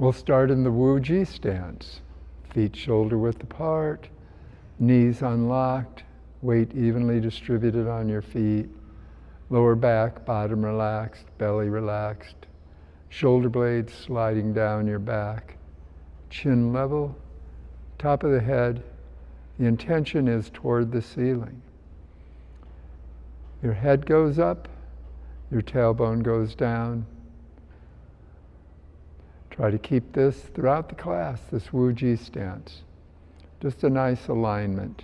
We'll start in the Wuji stance. Feet shoulder width apart, knees unlocked, weight evenly distributed on your feet, lower back, bottom relaxed, belly relaxed, shoulder blades sliding down your back, chin level, top of the head. The intention is toward the ceiling. Your head goes up, your tailbone goes down. Try to keep this throughout the class, this Wuji stance. Just a nice alignment.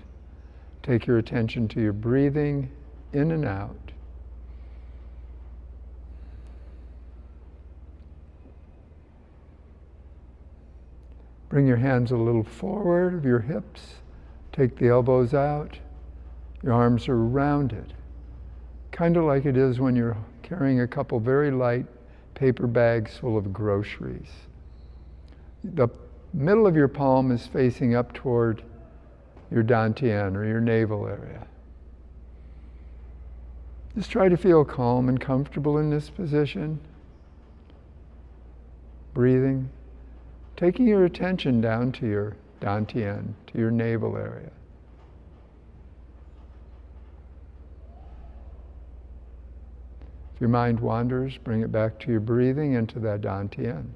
Take your attention to your breathing in and out. Bring your hands a little forward of your hips. Take the elbows out. Your arms are rounded. Kind of like it is when you're carrying a couple very light paper bags full of groceries. The middle of your palm is facing up toward your dantian or your navel area. Just try to feel calm and comfortable in this position. Breathing. Taking your attention down to your dantian, to your navel area. If your mind wanders, bring it back to your breathing and to that dantian.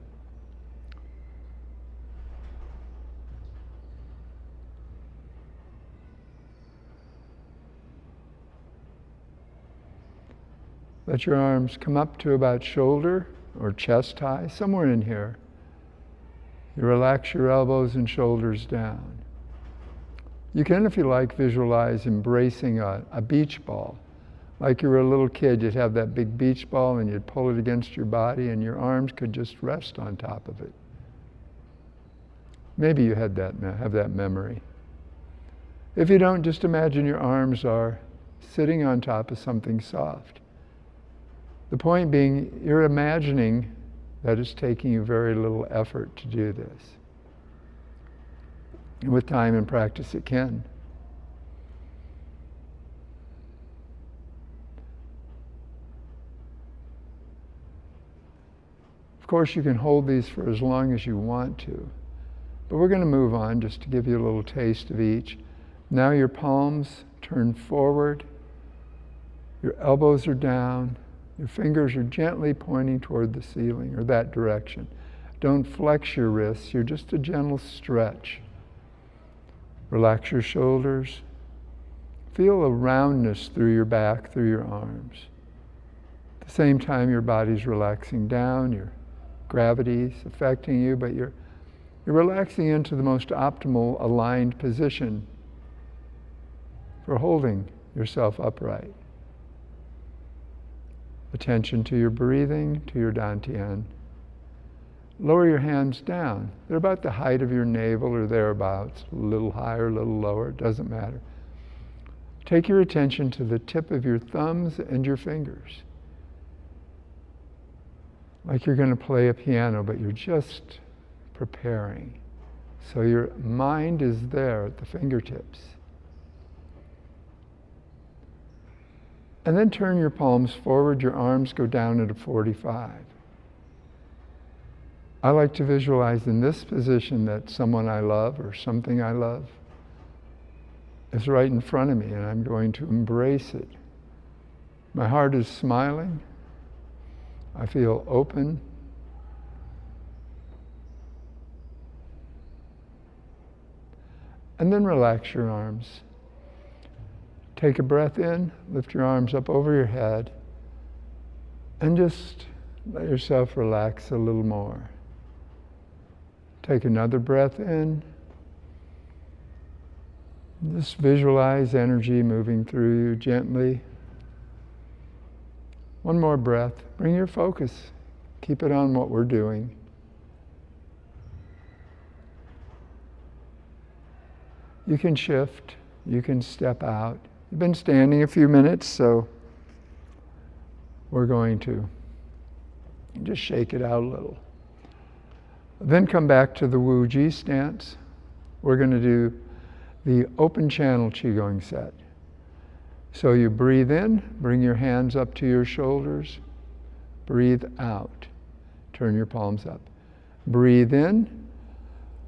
Let your arms come up to about shoulder or chest high, somewhere in here. You relax your elbows and shoulders down. You can, if you like, visualize embracing a beach ball. Like you were a little kid, you'd have that big beach ball and you'd pull it against your body and your arms could just rest on top of it. Maybe you have that memory. If you don't, just imagine your arms are sitting on top of something soft. The point being, you're imagining that it's taking you very little effort to do this. And with time and practice, it can. Of course, you can hold these for as long as you want to, but we're going to move on just to give you a little taste of each. Now your palms turn forward, your elbows are down, your fingers are gently pointing toward the ceiling or that direction. Don't flex your wrists, you're just a gentle stretch. Relax your shoulders. Feel a roundness through your back, through your arms. At the same time, your body's relaxing down, your gravity's affecting you, but you're relaxing into the most optimal aligned position for holding yourself upright. Attention to your breathing, to your dantian. Lower your hands down. They're about the height of your navel or thereabouts, a little higher, a little lower, it doesn't matter. Take your attention to the tip of your thumbs and your fingers. Like you're going to play a piano, but you're just preparing. So your mind is there at the fingertips. And then turn your palms forward, your arms go down at a 45. I like to visualize in this position that someone I love or something I love is right in front of me and I'm going to embrace it. My heart is smiling. I feel open. And then relax your arms. Take a breath in, lift your arms up over your head, and just let yourself relax a little more. Take another breath in. Just visualize energy moving through you gently. One more breath. Bring your focus. Keep it on what we're doing. You can shift. You can step out. You've been standing a few minutes, so we're going to just shake it out a little. Then come back to the Wuji stance. We're going to do the open channel Qigong set. So you breathe in, bring your hands up to your shoulders. Breathe out. Turn your palms up. Breathe in.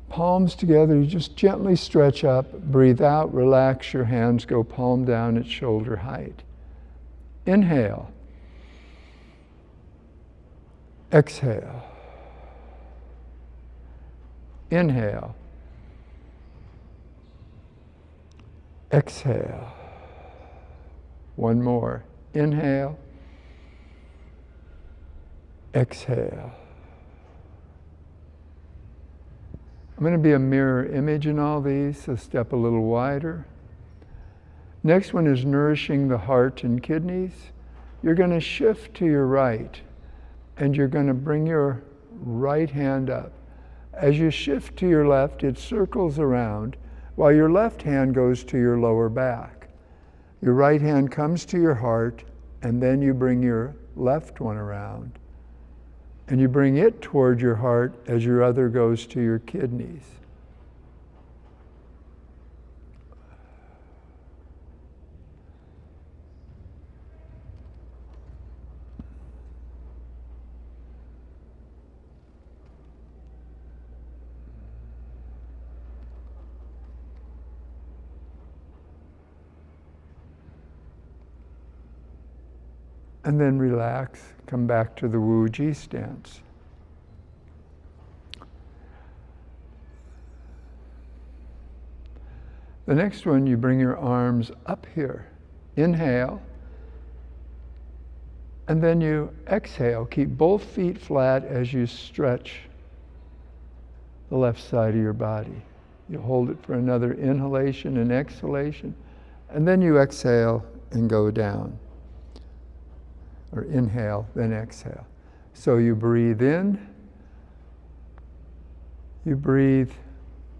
Palms together, you just gently stretch up. Breathe out, relax your hands, go palm down at shoulder height. Inhale. Exhale. Inhale. Exhale. One more. Inhale. Exhale. I'm going to be a mirror image in all these, so step a little wider. Next one is nourishing the heart and kidneys. You're going to shift to your right, and you're going to bring your right hand up. As you shift to your left, it circles around, while your left hand goes to your lower back. Your right hand comes to your heart, and then you bring your left one around. And you bring it toward your heart as your other goes to your kidneys. And then relax, come back to the Wuji stance. The next one, you bring your arms up here. Inhale. And then you exhale. Keep both feet flat as you stretch the left side of your body. You hold it for another inhalation and exhalation. And then you exhale and go down. Or inhale, then exhale. So you breathe in, you breathe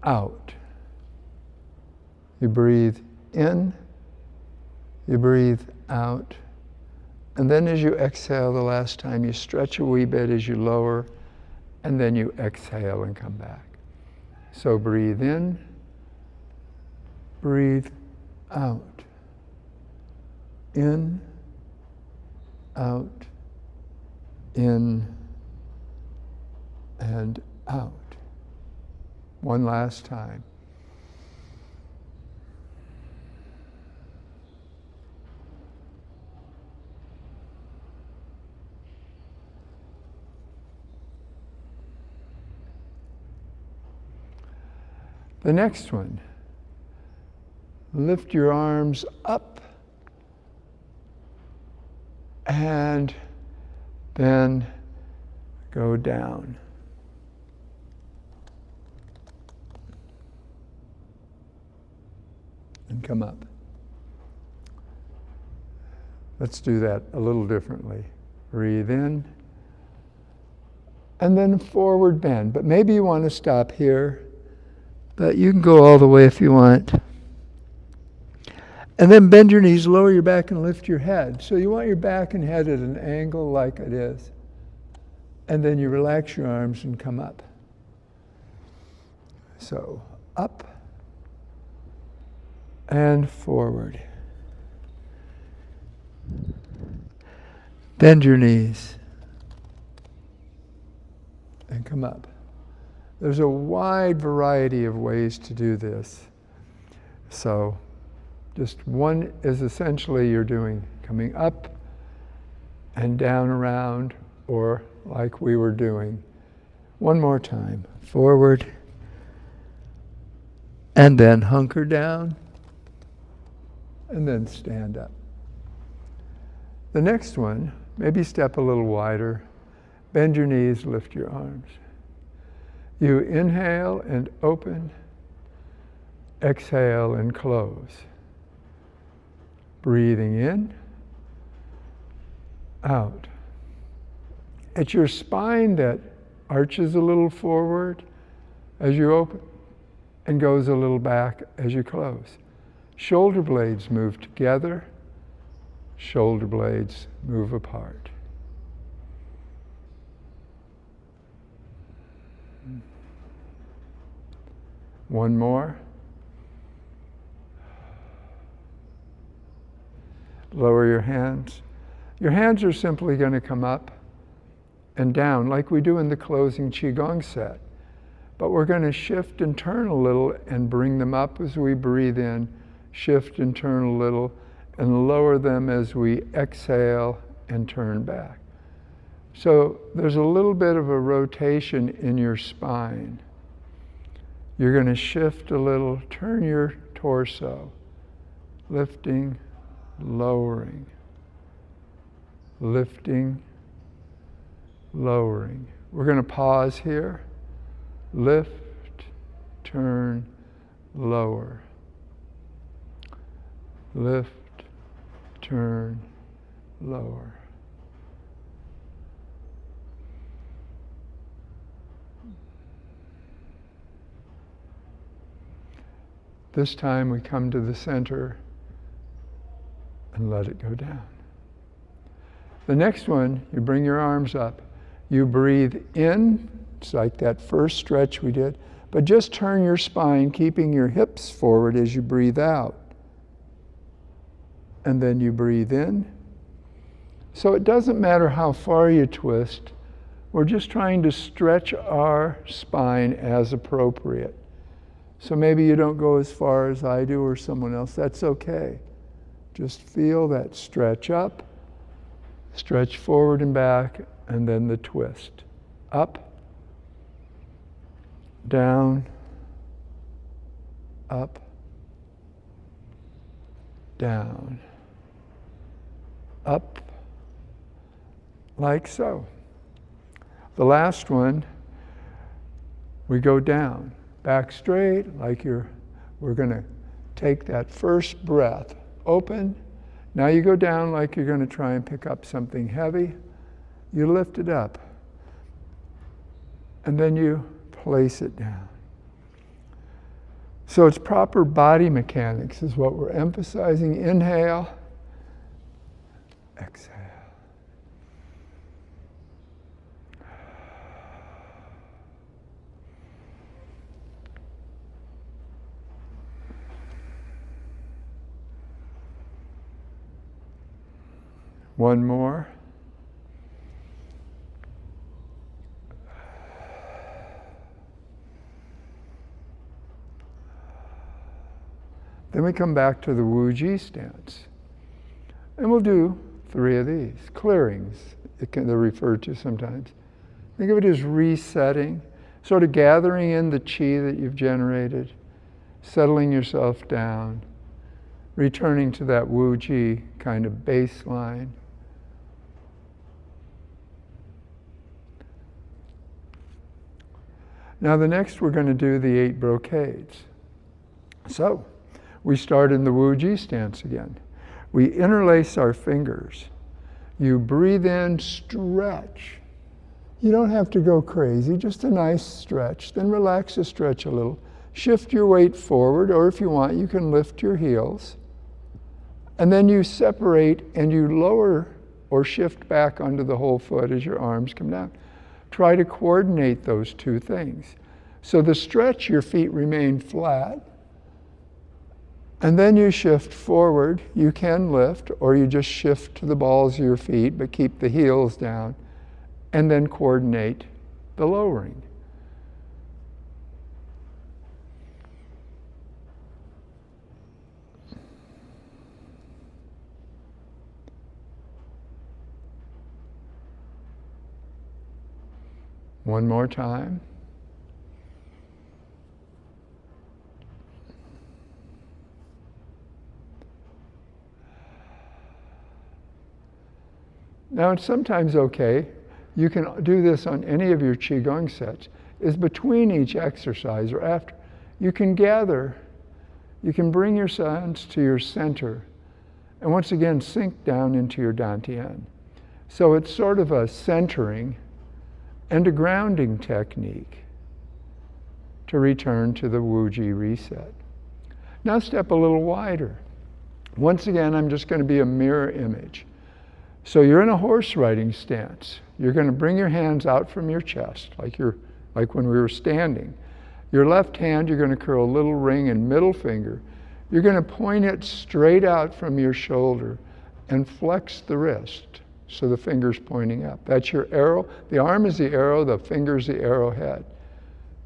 out. You breathe in, you breathe out. And then as you exhale the last time, you stretch a wee bit as you lower, and then you exhale and come back. So breathe in, breathe out. In, out, in, and out. One last time. The next one, lift your arms up and then go down. And come up. Let's do that a little differently. Breathe in, and then forward bend. But maybe you want to stop here, but you can go all the way if you want. And then bend your knees, lower your back, and lift your head. So you want your back and head at an angle like it is. And then you relax your arms and come up. So up and forward. Bend your knees and come up. There's a wide variety of ways to do this. So just one is essentially you're doing coming up and down around, or like we were doing. One more time. Forward. And then hunker down. And then stand up. The next one, maybe step a little wider. Bend your knees, lift your arms. You inhale and open. Exhale and close. Breathing in, out. It's your spine that arches a little forward as you open and goes a little back as you close. Shoulder blades move together, shoulder blades move apart. One more. Lower your hands. Your hands are simply going to come up and down, like we do in the closing Qigong set. But we're going to shift and turn a little and bring them up as we breathe in, shift and turn a little, and lower them as we exhale and turn back. So there's a little bit of a rotation in your spine. You're going to shift a little, turn your torso, lifting, lowering, lifting, lowering. We're going to pause here. Lift, turn, lower. Lift, turn, lower. This time we come to the center and let it go down. The next one, you bring your arms up. You breathe in, it's like that first stretch we did, but just turn your spine, keeping your hips forward as you breathe out. And then you breathe in. So it doesn't matter how far you twist, we're just trying to stretch our spine as appropriate. So maybe you don't go as far as I do or someone else, that's okay. Just feel that stretch up, stretch forward and back, and then the twist. Up, down, up, down, up, like so. The last one, we go down, back straight, like we're going to take that first breath, open. Now you go down like you're going to try and pick up something heavy. You lift it up, and then you place it down. So it's proper body mechanics is what we're emphasizing. Inhale, exhale. One more. Then we come back to the Wuji stance. And we'll do 3 of these. Clearings, they're referred to sometimes. Think of it as resetting, sort of gathering in the chi that you've generated, settling yourself down, returning to that Wuji kind of baseline. Now the next we're going to do the 8 brocades. So, we start in the Wuji stance again. We interlace our fingers. You breathe in, stretch. You don't have to go crazy, just a nice stretch. Then relax the stretch a little. Shift your weight forward, or if you want, you can lift your heels. And then you separate and you lower or shift back onto the whole foot as your arms come down. Try to coordinate those 2 things. So the stretch, your feet remain flat. And then you shift forward. You can lift, or you just shift to the balls of your feet, but keep the heels down. And then coordinate the lowering. One more time. Now it's sometimes okay, you can do this on any of your Qigong sets, is between each exercise or after. You can gather, you can bring your hands to your center, and once again sink down into your dantian. So it's sort of a centering and a grounding technique to return to the Wuji reset. Now step a little wider. Once again, I'm just going to be a mirror image. So you're in a horse riding stance. You're going to bring your hands out from your chest, like when we were standing. Your left hand, you're going to curl a little ring and middle finger. You're going to point it straight out from your shoulder and flex the wrist so the finger's pointing up. That's your arrow. The arm is the arrow, the finger's the arrowhead.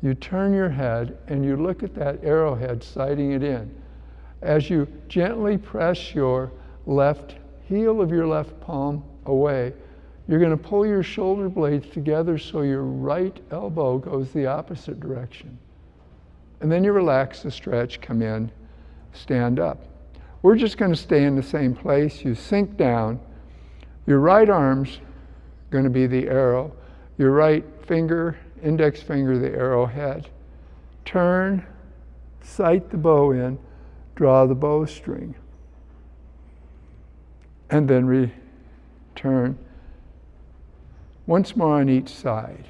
You turn your head and you look at that arrowhead sighting it in. As you gently press your left heel of your left palm away, you're going to pull your shoulder blades together so your right elbow goes the opposite direction. And then you relax the stretch, come in, stand up. We're just going to stay in the same place. You sink down. Your right arm's going to be the arrow. Your right finger, index finger, the arrowhead. Turn, sight the bow in, draw the bowstring. And then return. Once more on each side.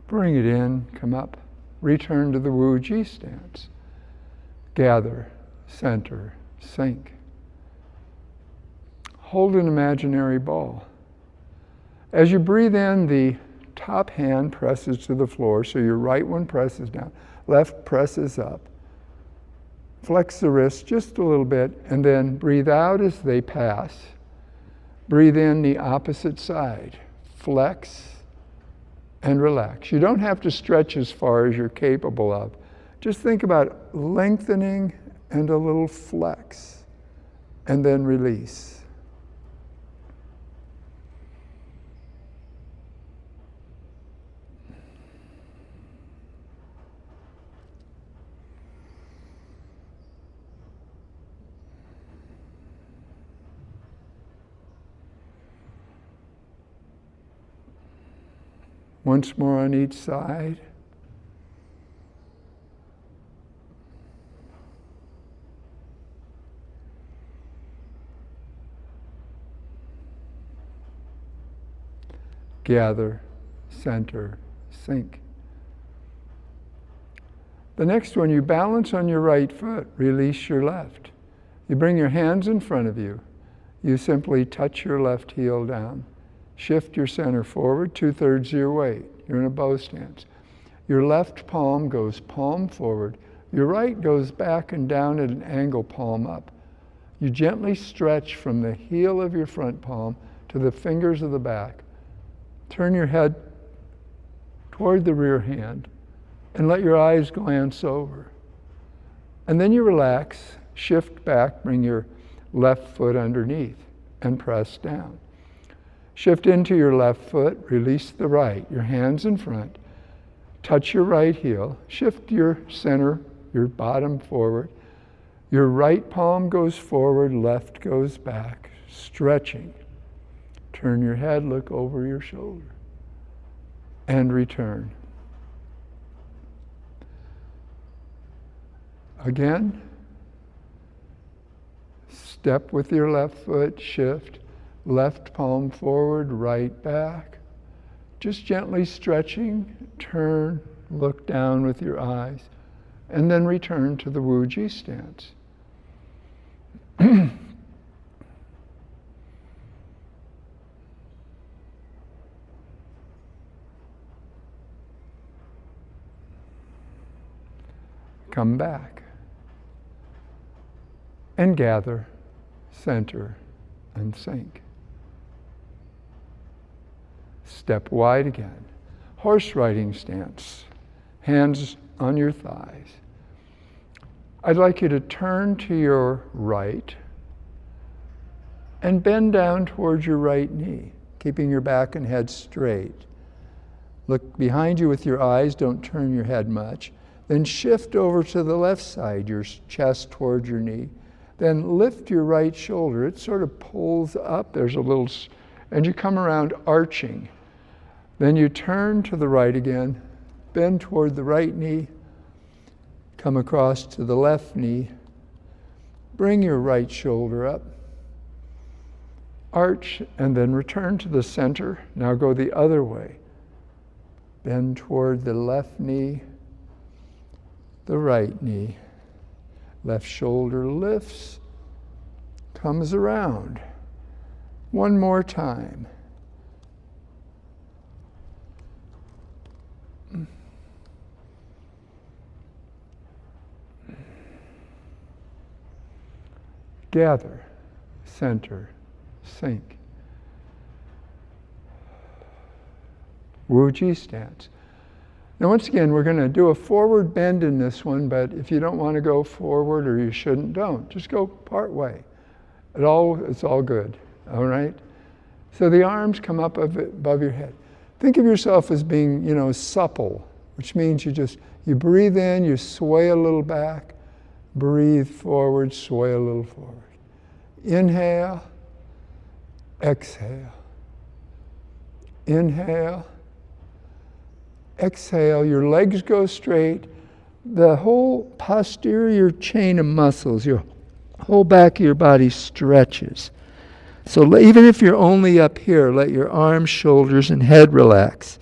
Bring it in, come up. Return to the Wuji stance. Gather, center, sink. Hold an imaginary ball. As you breathe in, the top hand presses to the floor, so your right one presses down, left presses up. Flex the wrist just a little bit, and then breathe out as they pass. Breathe in the opposite side. Flex and relax. You don't have to stretch as far as you're capable of. Just think about lengthening and a little flex, and then release. Once more on each side. Gather, center, sink. The next one, you balance on your right foot, release your left. You bring your hands in front of you. You simply touch your left heel down. Shift your center forward, 2/3 of your weight. You're in a bow stance. Your left palm goes palm forward. Your right goes back and down at an angle, palm up. You gently stretch from the heel of your front palm to the fingers of the back. Turn your head toward the rear hand and let your eyes glance over. And then you relax, shift back, bring your left foot underneath and press down. Shift into your left foot, release the right, your hands in front. Touch your right heel, shift your center, your bottom forward. Your right palm goes forward, left goes back, stretching. Turn your head, look over your shoulder, and return. Again, step with your left foot, shift. Left palm forward, right back. Just gently stretching, turn, look down with your eyes, and then return to the Wuji stance. Come back and gather, center, and sink. Step wide again. Horse riding stance. Hands on your thighs. I'd like you to turn to your right and bend down towards your right knee, keeping your back and head straight. Look behind you with your eyes, don't turn your head much. Then shift over to the left side, your chest towards your knee. Then lift your right shoulder. It sort of pulls up. There's a little, and you come around arching. Then you turn to the right again, bend toward the right knee, come across to the left knee, bring your right shoulder up, arch, and then return to the center. Now go the other way. Bend toward the left knee, the right knee. Left shoulder lifts, comes around. One more time. Gather, center, sink. Wuji stance. Now once again, we're going to do a forward bend in this one, but if you don't want to go forward, or you shouldn't, don't. Just go part way. It's all good, all right? So the arms come up above your head. Think of yourself as being, supple, which means you breathe in, you sway a little back, breathe forward, sway a little forward. Inhale, exhale. Inhale, exhale, your legs go straight. The whole posterior chain of muscles, your whole back of your body stretches. So even if you're only up here, let your arms, shoulders, and head relax.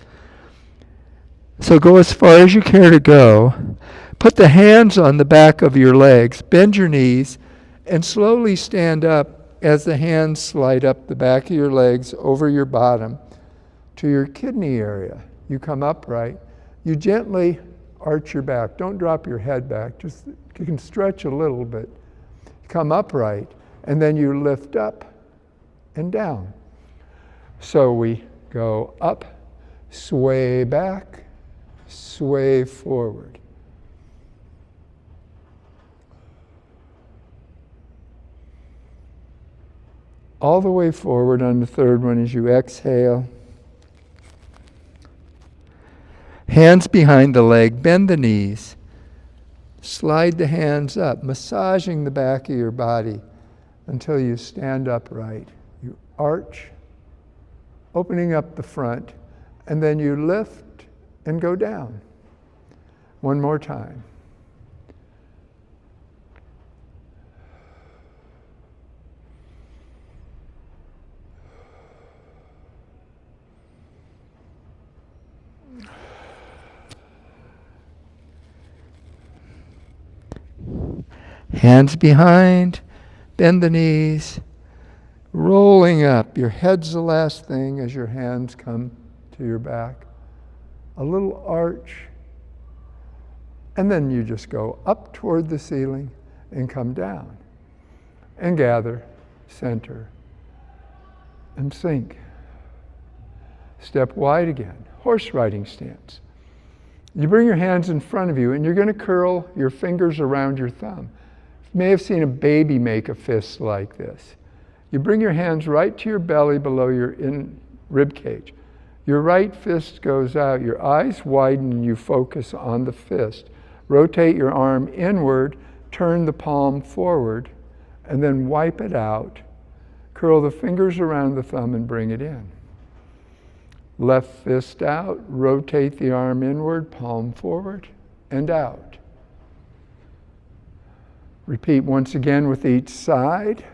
So go as far as you care to go. Put the hands on the back of your legs, bend your knees, and slowly stand up as the hands slide up the back of your legs over your bottom to your kidney area. You come upright. You gently arch your back. Don't drop your head back. You can stretch a little bit. Come upright, and then you lift up and down. So we go up, sway back, sway forward. All the way forward on the third one as you exhale. Hands behind the leg, bend the knees. Slide the hands up, massaging the back of your body until you stand upright. You arch, opening up the front, and then you lift and go down. One more time. Hands behind, bend the knees, rolling up. Your head's the last thing as your hands come to your back. A little arch. And then you just go up toward the ceiling and come down. And gather, center, and sink. Step wide again, horse riding stance. You bring your hands in front of you and you're going to curl your fingers around your thumb. You may have seen a baby make a fist like this. You bring your hands right to your belly below your rib cage. Your right fist goes out, your eyes widen, and you focus on the fist. Rotate your arm inward, turn the palm forward, and then wipe it out. Curl the fingers around the thumb and bring it in. Left fist out, rotate the arm inward, palm forward, and out. Repeat once again with each side.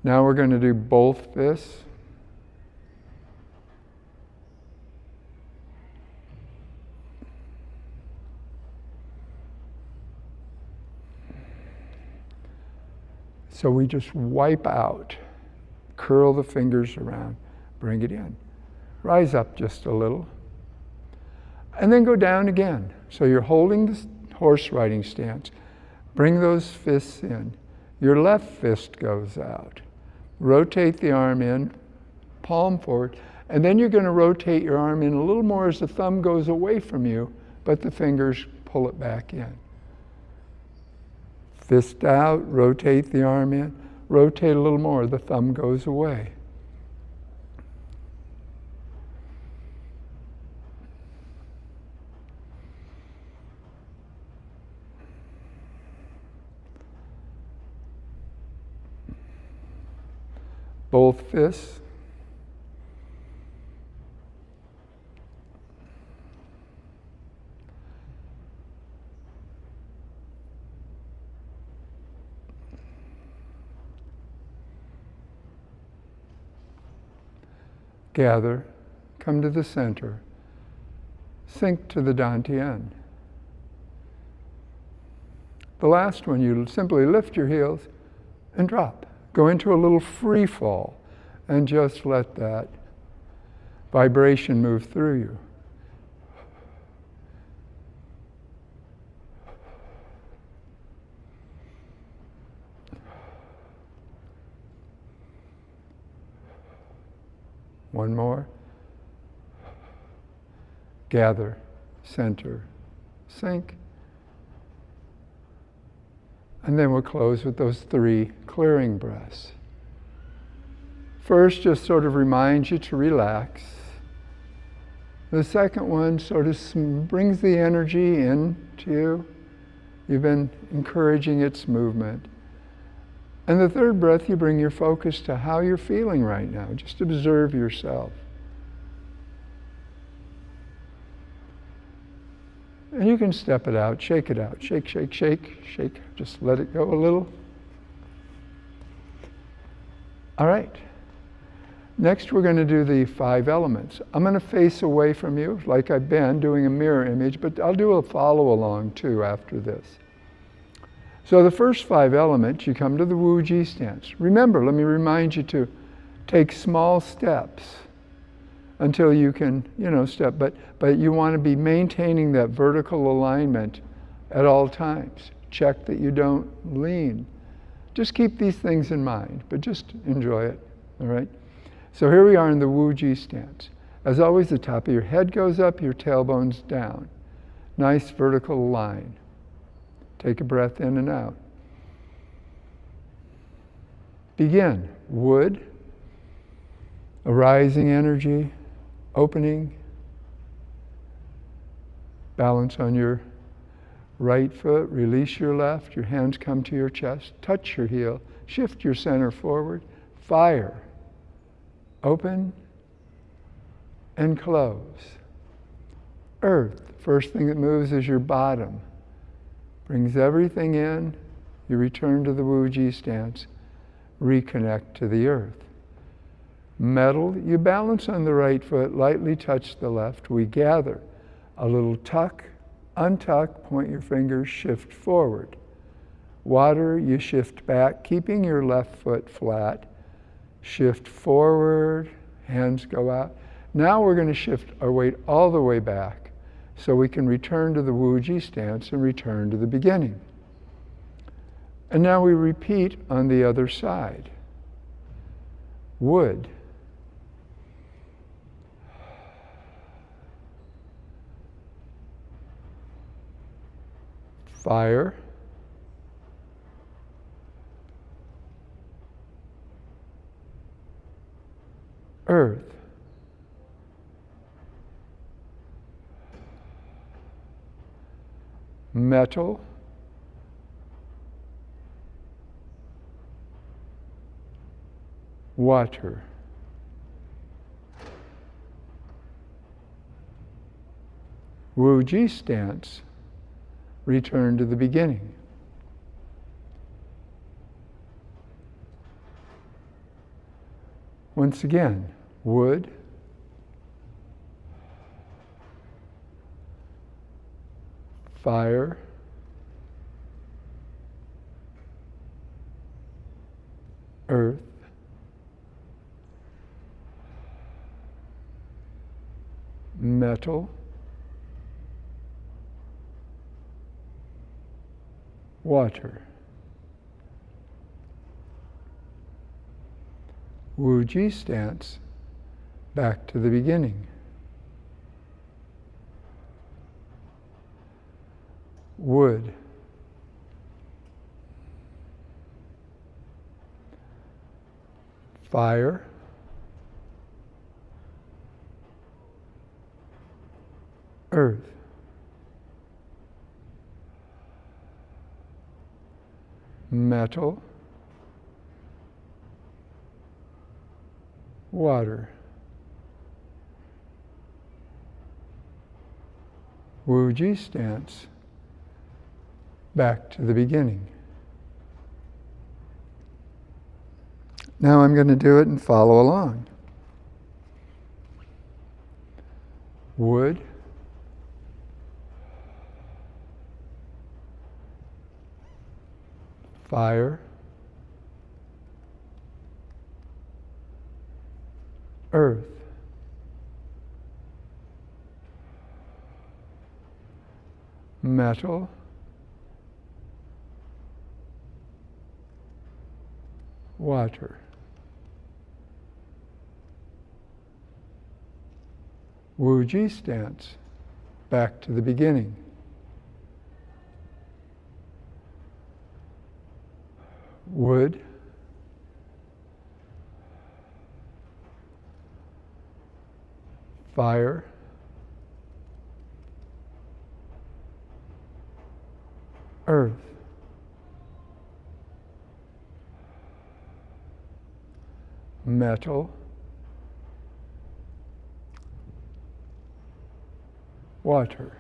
Now we're going to do both fists. So we just wipe out, curl the fingers around, bring it in. Rise up just a little. And then go down again. So you're holding this horse riding stance. Bring those fists in. Your left fist goes out. Rotate the arm in, palm forward, and then you're going to rotate your arm in a little more as the thumb goes away from you, but the fingers pull it back in. Fist out, rotate the arm in, rotate a little more, the thumb goes away. Both fists. gather, come to the center, sink to the dantian. The last one, you simply lift your heels and drop. Go into a little free fall and just let that vibration move through you. One more. Gather, center, sink. And then we'll close with those 3 clearing breaths. First, just sort of reminds you to relax. The second one sort of brings the energy into you. You've been encouraging its movement. And the third breath, you bring your focus to how you're feeling right now. Just observe yourself. And you can step it out, shake it out. Shake, shake, shake, shake. Just let it go a little. All right. Next, we're going to do the 5 elements. I'm going to face away from you, like I've been doing a mirror image, but I'll do a follow along too after this. So the first 5 elements, you come to the Wuji stance. Remember, let me remind you to take small steps until you can, step. But you want to be maintaining that vertical alignment at all times. Check that you don't lean. Just keep these things in mind, but just enjoy it, all right? So here we are in the Wuji stance. As always, the top of your head goes up, your tailbone's down. Nice vertical line. Take a breath in and out. Begin. Wood, a rising energy, opening. Balance on your right foot, release your left, your hands come to your chest, touch your heel, shift your center forward. Fire. Open and close. Earth, first thing that moves is your bottom. Brings everything in, you return to the Wuji stance, reconnect to the earth. Metal, you balance on the right foot, lightly touch the left. We gather. A little tuck, untuck, point your fingers, shift forward. Water, you shift back, keeping your left foot flat. Shift forward, hands go out. Now we're going to shift our weight all the way back so we can return to the Wuji stance and return to the beginning. And now we repeat on the other side. Wood. Fire. Earth. Metal. Water. Wuji stance, return to the beginning. Once again, wood, fire, earth, metal, water. Wuji stance, back to the beginning. Wood. Fire. Earth. Metal. Water. Wuji stance, back to the beginning. Now I'm going to do it and follow along. wood, fire, earth, metal, water. Wuji stance, back to the beginning. Wood, fire, earth, metal, water.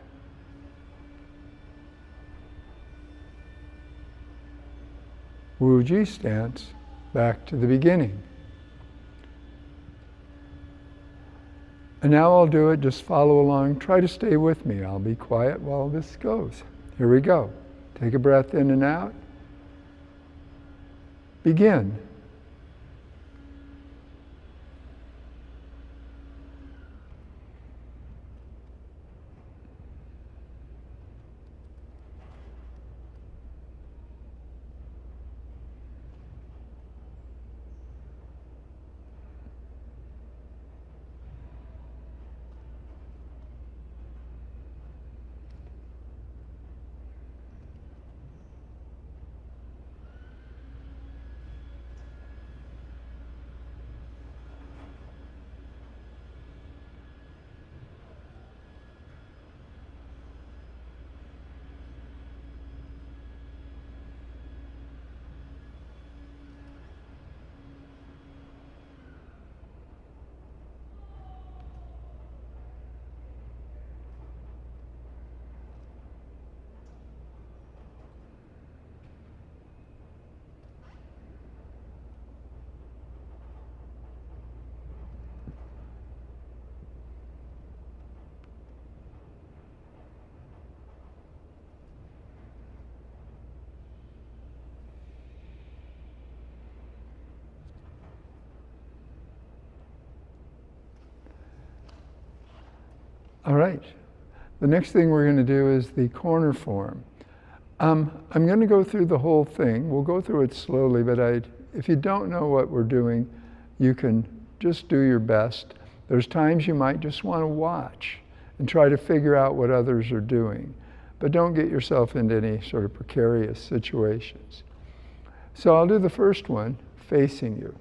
Wuji stance, back to the beginning. And now I'll do it, just follow along, try to stay with me. I'll be quiet while this goes. Here we go. Take a breath in and out. Begin. All right. The next thing we're going to do is the corner form. I'm going to go through the whole thing. We'll go through it slowly, but if you don't know what we're doing, you can just do your best. There's times you might just want to watch and try to figure out what others are doing, but don't get yourself into any sort of precarious situations. So I'll do the first one, facing you.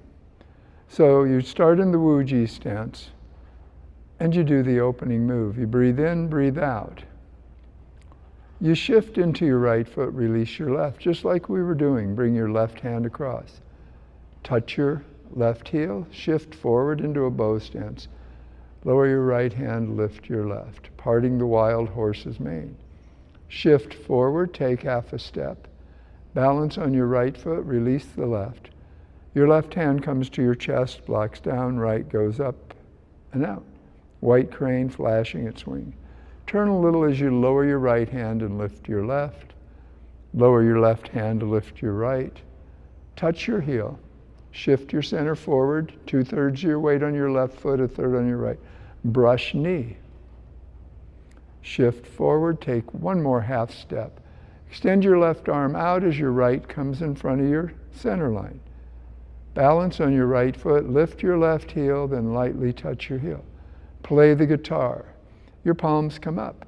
So you start in the Wuji stance, and you do the opening move. You breathe in, breathe out. You shift into your right foot, release your left, just like we were doing. Bring your left hand across. Touch your left heel, shift forward into a bow stance. Lower your right hand, lift your left, parting the wild horse's mane. Shift forward, take half a step. Balance on your right foot, release the left. Your left hand comes to your chest, blocks down, right goes up and out. White crane flashing its wing. Turn a little as you lower your right hand and lift your left. Lower your left hand to lift your right. Touch your heel. Shift your center forward, 2/3 of your weight on your left foot, 1/3 on your right. Brush knee. Shift forward, take one more half step. Extend your left arm out as your right comes in front of your center line. Balance on your right foot, lift your left heel, then lightly touch your heel. Play the guitar. Your palms come up.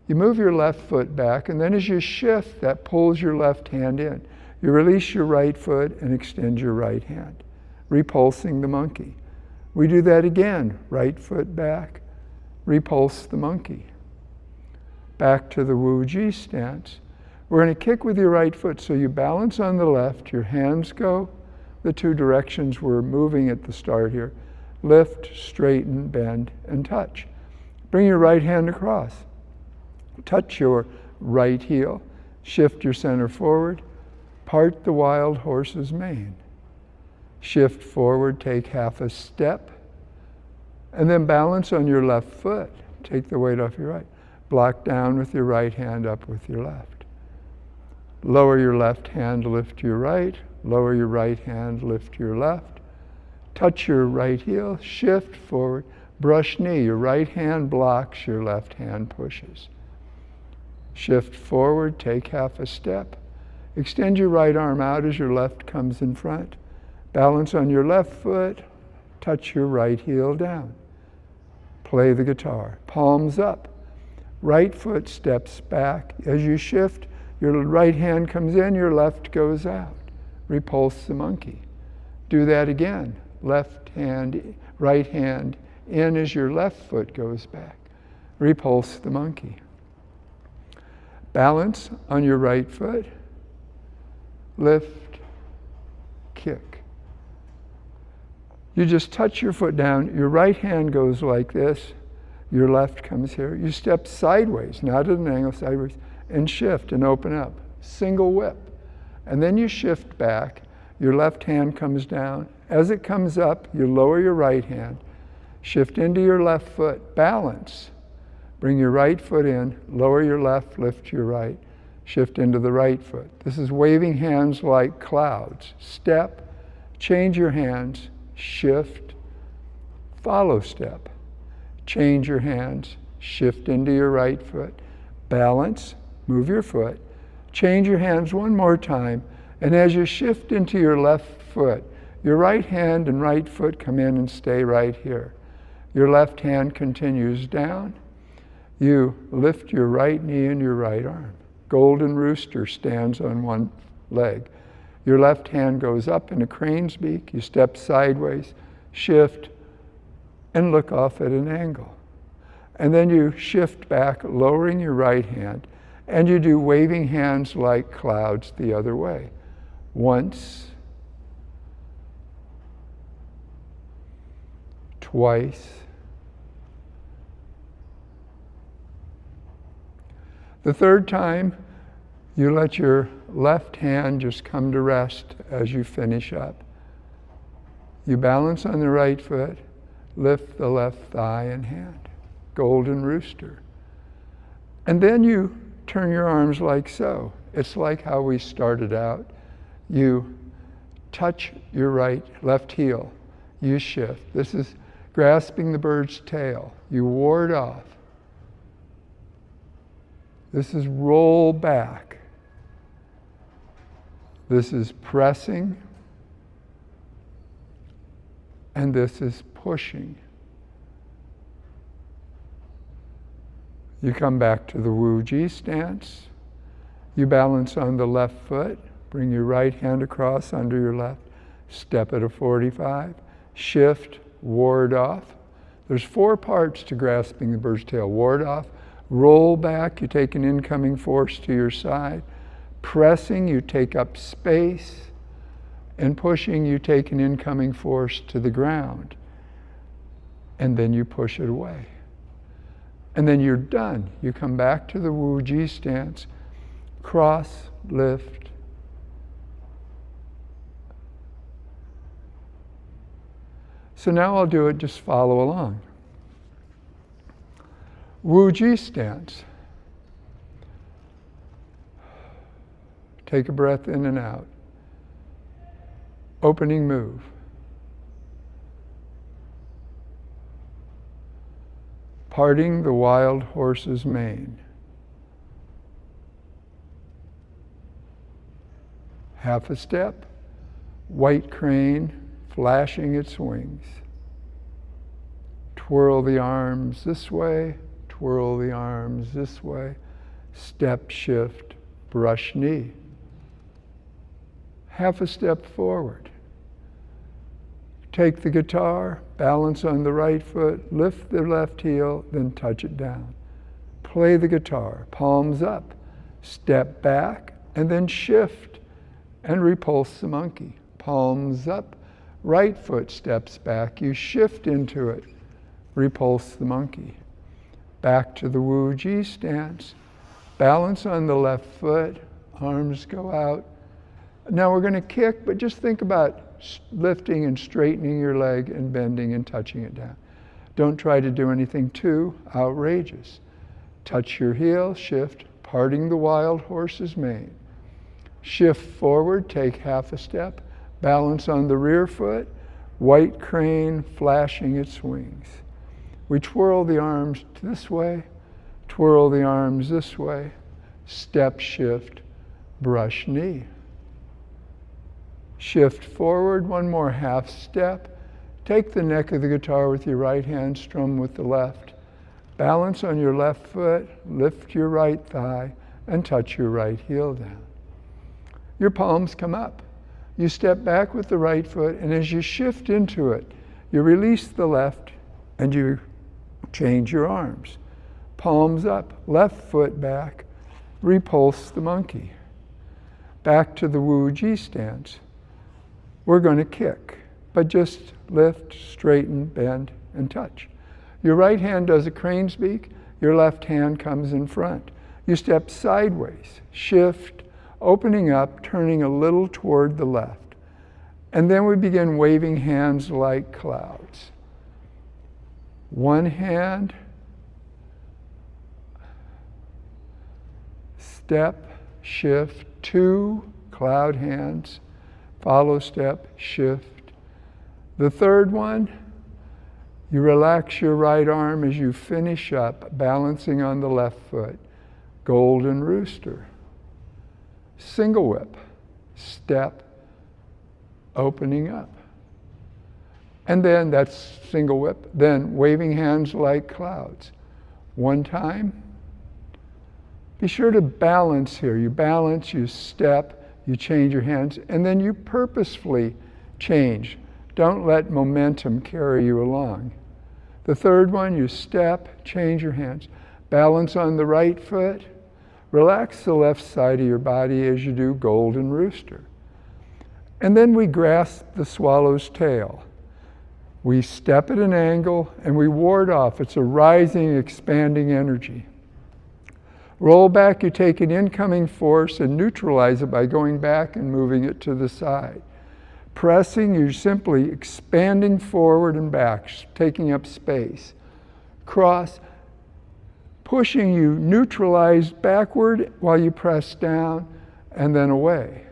You move your left foot back, and then as you shift, that pulls your left hand in. You release your right foot and extend your right hand, repulsing the monkey. We do that again. Right foot back, repulse the monkey. Back to the Wuji stance. We're going to kick with your right foot, so you balance on the left, your hands go the two directions we're moving at the start here. Lift, straighten, bend, and touch. Bring your right hand across. Touch your right heel. Shift your center forward. Part the wild horse's mane. Shift forward, take half a step. And then balance on your left foot. take the weight off your right. Block down with your right hand, up with your left. Lower your left hand, lift your right. Lower your right hand, lift your left. Touch your right heel, shift forward, brush knee. Your right hand blocks, your left hand pushes. Shift forward, take half a step. Extend your right arm out as your left comes in front. Balance on your left foot, touch your right heel down. Play the guitar, palms up. Right foot steps back. As you shift, your right hand comes in, your left goes out. Repulse the monkey. Do that again. Left hand, right hand in as your left foot goes back. Repulse the monkey. Balance on your right foot. Lift, kick. You just touch your foot down. Your right hand goes like this. Your left comes here. You step sideways, not at an angle, sideways, and shift and open up. Single whip. And then you shift back. Your left hand comes down. As it comes up, you lower your right hand. Shift into your left foot. Balance. Bring your right foot in. Lower your left, lift your right. Shift into the right foot. This is waving hands like clouds. Step. Change your hands. Shift. Follow step. Change your hands. Shift into your right foot. Balance. Move your foot. Change your hands one more time. And as you shift into your left foot, your right hand and right foot come in and stay right here. Your left hand continues down. You lift your right knee and your right arm. Golden rooster stands on one leg. Your left hand goes up in a crane's beak. You step sideways, shift, and look off at an angle. And then you shift back, lowering your right hand, and you do waving hands like clouds the other way. Once, twice. The third time, you let your left hand just come to rest as you finish up. You balance on the right foot, lift the left thigh and hand. Golden rooster. And then you turn your arms like so. It's like how we started out. You touch your left heel. You shift. This is grasping the bird's tail. You ward off. This is roll back. This is pressing. And this is pushing. You come back to the Wuji stance. You balance on the left foot. Bring your right hand across under your left. Step at a 45. Shift, ward off. There's 4 parts to grasping the bird's tail. Ward off. Roll back, you take an incoming force to your side. Pressing, you take up space. And pushing, you take an incoming force to the ground. And then you push it away. And then you're done. You come back to the Wuji stance. Cross, lift. So now I'll do it, just follow along. Wuji stance. Take a breath in and out. Opening move. Parting the wild horse's mane. Half a step. White crane flashing its wings. Twirl the arms this way. Twirl the arms this way. Step, shift, brush knee. Half a step forward. Take the guitar, balance on the right foot, lift the left heel, then touch it down. Play the guitar, palms up, step back, and then shift and repulse the monkey. Palms up, right foot steps back, you shift into it, repulse the monkey. Back to the Wuji stance. Balance on the left foot, arms go out. Now we're going to kick, but just think about lifting and straightening your leg and bending and touching it down. Don't try to do anything too outrageous. Touch your heel, shift, parting the wild horse's mane. Shift forward, take half a step, balance on the rear foot, white crane flashing its wings. We twirl the arms this way, twirl the arms this way, step, shift, brush knee. Shift forward, one more half step. Take the neck of the guitar with your right hand, strum with the left. Balance on your left foot, lift your right thigh, and touch your right heel down. Your palms come up. You step back with the right foot, and as you shift into it, you release the left and you change your arms. Palms up, left foot back, repulse the monkey. Back to the Wuji stance. We're going to kick, but just lift, straighten, bend, and touch. Your right hand does a crane's beak, your left hand comes in front. You step sideways, shift, opening up, turning a little toward the left. And then we begin waving hands like clouds. One hand, step, shift, two cloud hands, follow step, shift. The third one, you relax your right arm as you finish up, balancing on the left foot. Golden rooster. Single whip, step, opening up. And then that's single whip, then waving hands like clouds. One time. Be sure to balance here. You balance, you step, you change your hands, and then you purposefully change. Don't let momentum carry you along. The third one, you step, change your hands. Balance on the right foot. Relax the left side of your body as you do golden rooster. And then we grasp the swallow's tail. We step at an angle and we ward off. It's a rising, expanding energy. Roll back, you take an incoming force and neutralize it by going back and moving it to the side. Pressing, you're simply expanding forward and back, taking up space. Cross, pushing, you neutralize backward while you press down and then away.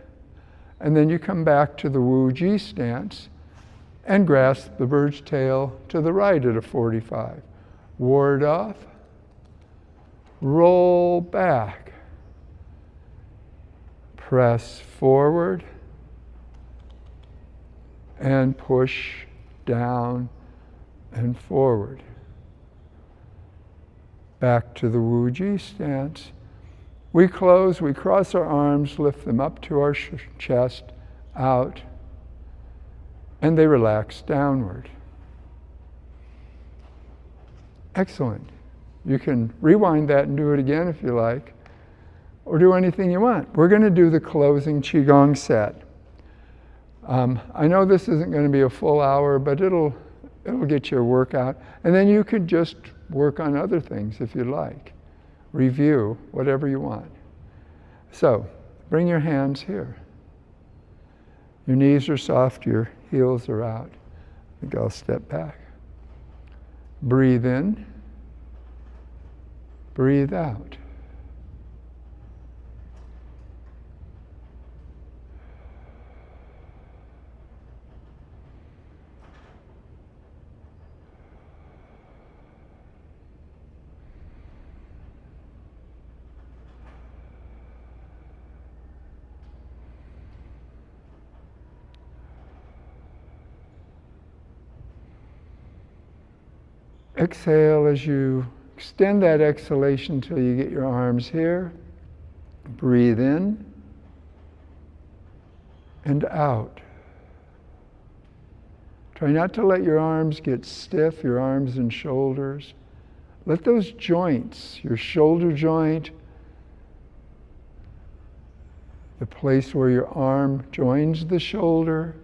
And then you come back to the Wuji stance and grasp the bird's tail to the right at a 45. Ward off, roll back, press forward, and push down and forward. Back to the Wuji stance. We close, we cross our arms, lift them up to our chest, out, and they relax downward. Excellent. You can rewind that and do it again if you like, or do anything you want. We're going to do the closing Qigong set. I know this isn't going to be a full hour, but it'll get you a workout. And then you could just work on other things if you like. Review, whatever you want. So, bring your hands here. Your knees are soft, your heels are out. I think I'll step back. Breathe in. Breathe out. Exhale as you extend that exhalation until you get your arms here. Breathe in and out. Try not to let your arms get stiff, your arms and shoulders. Let those joints, your shoulder joint, the place where your arm joins the shoulder,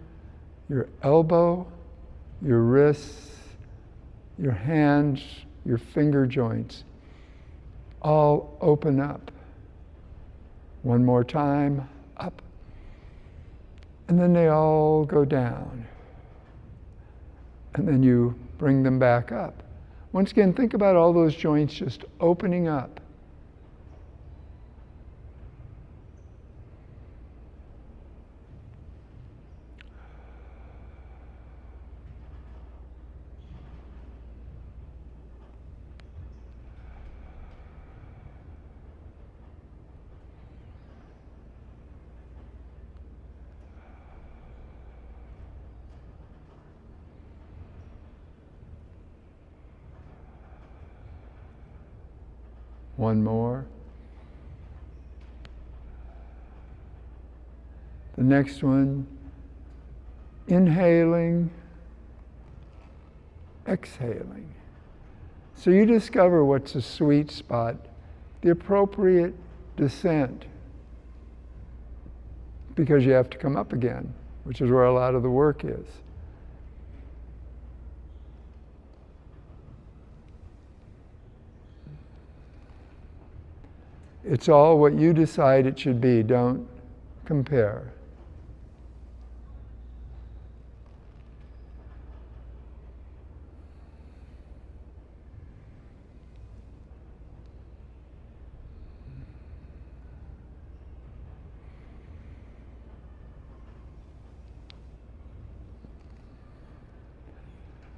your elbow, your wrists, your hands, your finger joints, all open up. One more time, up. And then they all go down. And then you bring them back up. Once again, think about all those joints just opening up. One more. The next one, inhaling, exhaling. So you discover what's a sweet spot, the appropriate descent, because you have to come up again, which is where a lot of the work is. It's all what you decide it should be. Don't compare.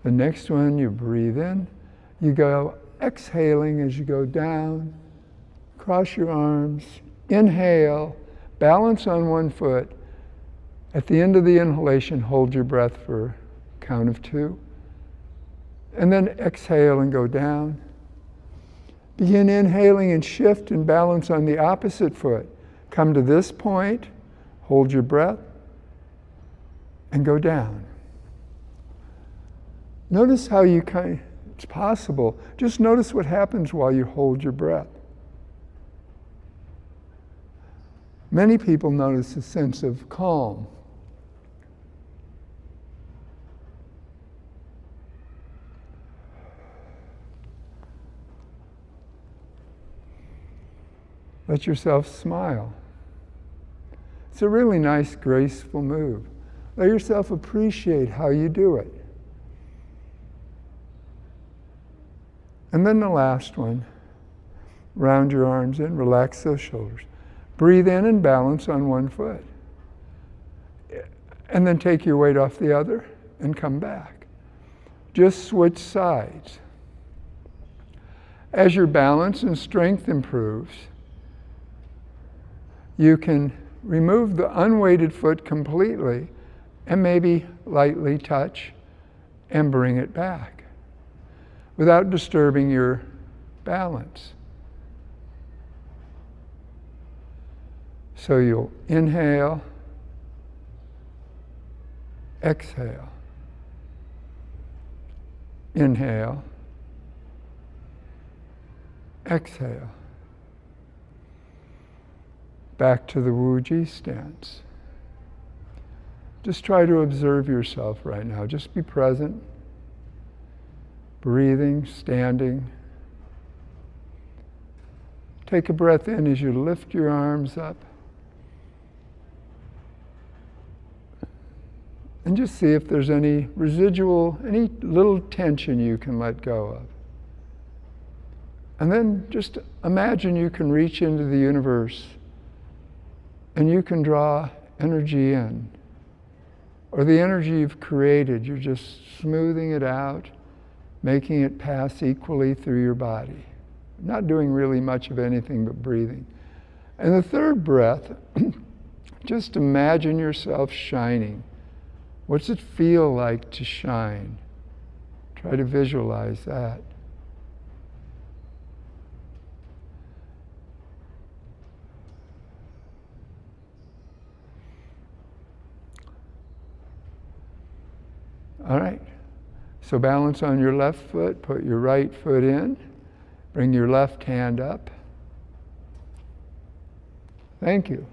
The next one, you breathe in. You go exhaling as you go down. Cross your arms, inhale, balance on one foot. At the end of the inhalation, hold your breath for a count of 2. And then exhale and go down. Begin inhaling and shift and balance on the opposite foot. Come to this point, hold your breath, and go down. Notice how it's possible. Just notice what happens while you hold your breath. Many people notice a sense of calm. Let yourself smile. It's a really nice, graceful move. Let yourself appreciate how you do it. And then the last one, round your arms in, relax those shoulders. Breathe in and balance on one foot. And then take your weight off the other and come back. Just switch sides. As your balance and strength improves, you can remove the unweighted foot completely and maybe lightly touch and bring it back without disturbing your balance. So you'll inhale, exhale, inhale, exhale. Back to the Wuji stance. Just try to observe yourself right now. Just be present, breathing, standing. Take a breath in as you lift your arms up. And just see if there's any residual, any little tension you can let go of. And then just imagine you can reach into the universe and you can draw energy in. Or the energy you've created, you're just smoothing it out, making it pass equally through your body. Not doing really much of anything but breathing. And the third breath, just imagine yourself shining. What's it feel like to shine? Try to visualize that. All right. So balance on your left foot, put your right foot in, bring your left hand up. Thank you.